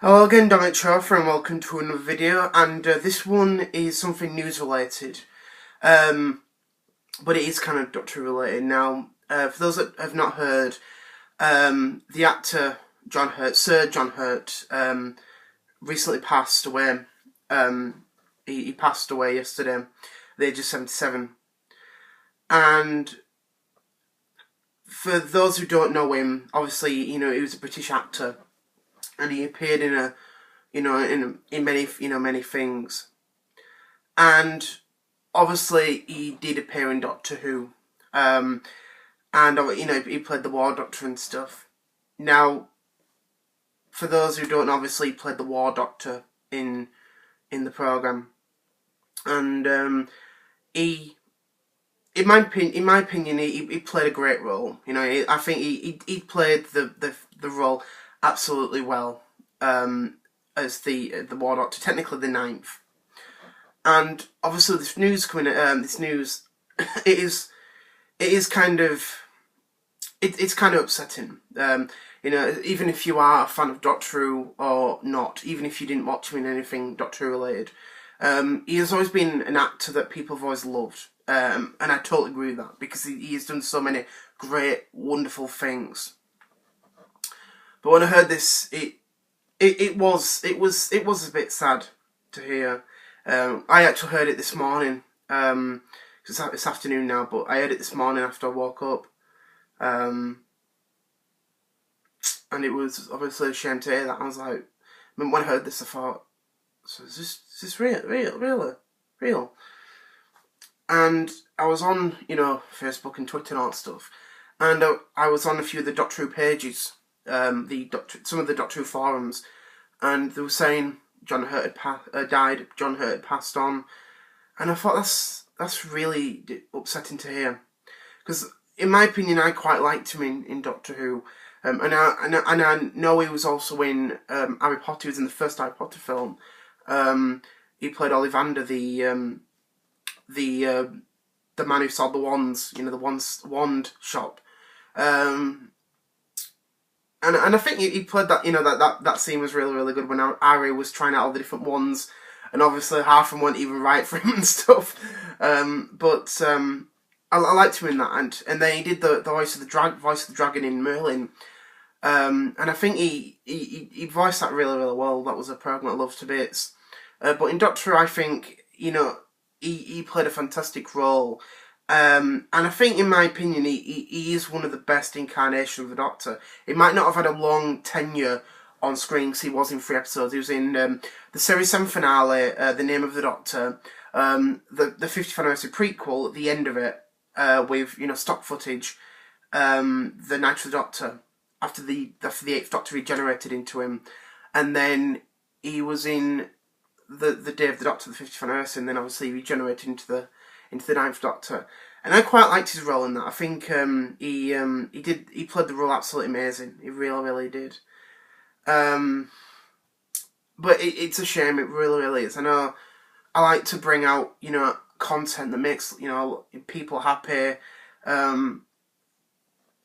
Hello again, Dominic Chauffeur, and welcome to another video. And this one is something news related, but it is kind of Doctor related. Now, for those that have not heard, the actor Sir John Hurt, recently passed away. He passed away yesterday at the age of 77. And for those who don't know him, obviously, he was a British actor, and he appeared in many things. And obviously he did appear in Doctor Who. And he played the War Doctor and stuff. Now, for those who don't know, obviously he played the War Doctor in the programme. And he, in my opinion, he played a great role. I think he played the role absolutely well, as the War Doctor, technically the ninth. And obviously this news coming, it is kind of, it's kind of upsetting. Even if you are a fan of Doctor Who or not, even if you didn't watch him in anything Doctor Who related, he has always been an actor that people have always loved. And I totally agree with that, because he has done so many great, wonderful things. But when I heard this, it was a bit sad to hear. I actually heard it this morning. It's afternoon now, but I heard it this morning after I woke up. And it was obviously a shame to hear that. I was like, when I heard this, I thought, so is this real? And I was on, Facebook and Twitter and all that stuff, and I was on a few of the Doctor Who pages, some of the Doctor Who forums, and they were saying John Hurt had died, John Hurt had passed on, and I thought that's really upsetting to hear, because in my opinion I quite liked him in Doctor Who, and I know he was also in Harry Potter. He was in the first Harry Potter film. He played Ollivander, the man who sold the wands, the wand shop. And I think he played that, that scene was really, really good when Harry was trying out all the different wands, and obviously half of them weren't even right for him and stuff. But I liked him in that, and then he did the voice of the dragon in Merlin. And I think he voiced that really, really well. That was a program I loved to bits. But in Doctor Who, I think, he played a fantastic role. And I think, in my opinion, he is one of the best incarnations of the Doctor. He might not have had a long tenure on screen, because he was in 3 episodes. He was in the Series 7 finale, The Name of the Doctor, the 50th anniversary prequel at the end of it, with stock footage, the Night of the Doctor, after the 8th Doctor regenerated into him, and then he was in the Day of the Doctor, the 50th anniversary, and then obviously he regenerated into the 9th Doctor. And I quite liked his role in that. I think he played the role absolutely amazing. He really, really did. But it's a shame. It really, really is. I know I like to bring out content that makes people happy, and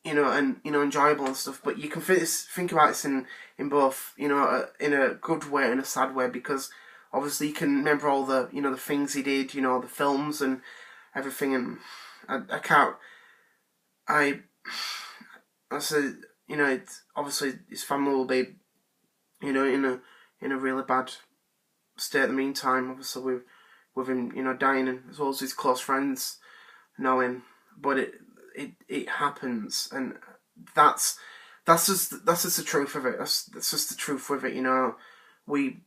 enjoyable and stuff. But you can think about this in both in a good way and a sad way, because obviously you can remember all the the things he did, the films and everything, and I can't. I said, it's obviously his family will be, in a really bad state in the meantime. Obviously with him, dying, and as well as his close friends knowing. But it happens, and that's just the truth of it. That's just the truth with it. We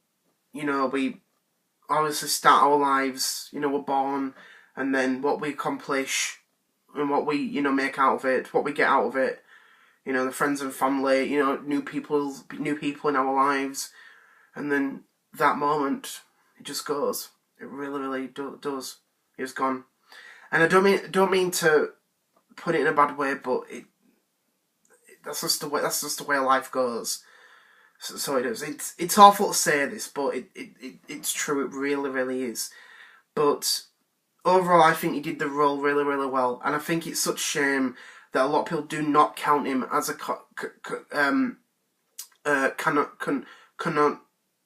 obviously start our lives. We're born, and then what we accomplish and what we make out of it, what we get out of it. The friends and family. New people in our lives, and then that moment, it just goes. It really, really does. It's gone, and I don't mean to put it in a bad way, but that's just the way life goes. So it is. It's awful to say this, but it's true. It really, really is. But overall, I think he did the role really, really well, and I think it's such a shame that a lot of people do not count him as a canon,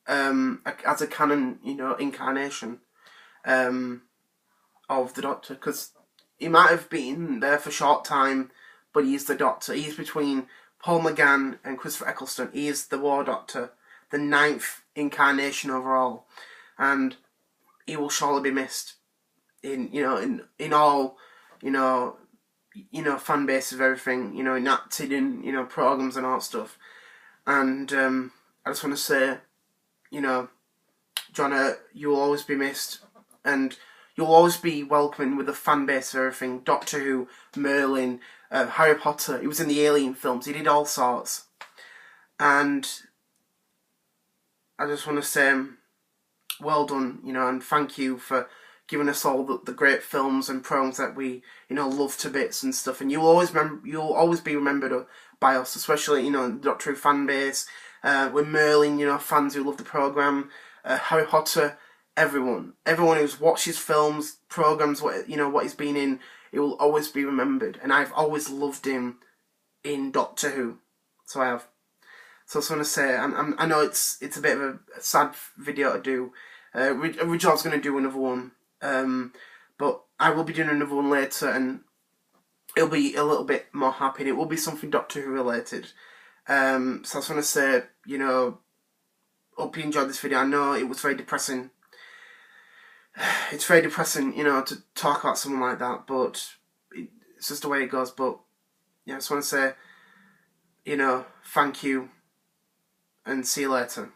as a canon, you know, incarnation of the Doctor, because he might have been there for a short time, but he's the Doctor. He's between Paul McGann and Christopher Eccleston. He is the War Doctor, the 9th incarnation overall, and he will surely be missed in, you know, in all, you know, fan bases of everything, you know, in acting and, you know, programs and all that stuff. And I just want to say, you know, John, you'll always be missed, and you'll always be welcoming with the fan base of everything. Doctor Who, Merlin, Harry Potter. He was in the Alien films. He did all sorts, and I just want to say, well done, you know, and thank you for giving us all the great films and programs that we, you know, love to bits and stuff. And you'll always be remembered by us, especially, you know, the Doctor Who fan base. With Merlin, you know, fans who love the program. Harry Potter, everyone who's watched his films, programs, what he's been in, it will always be remembered. And I've always loved him in Doctor Who, so I have. So I just want to say, I know it's a bit of a sad video to do. Originally I was going to do another one, but I will be doing another one later, and it'll be a little bit more happy. And it will be something Doctor Who related. So I just want to say, you know, hope you enjoyed this video. I know it was very depressing. It's very depressing, you know, to talk about someone like that, but it's just the way it goes. But yeah, I just want to say, you know, thank you, and see you later.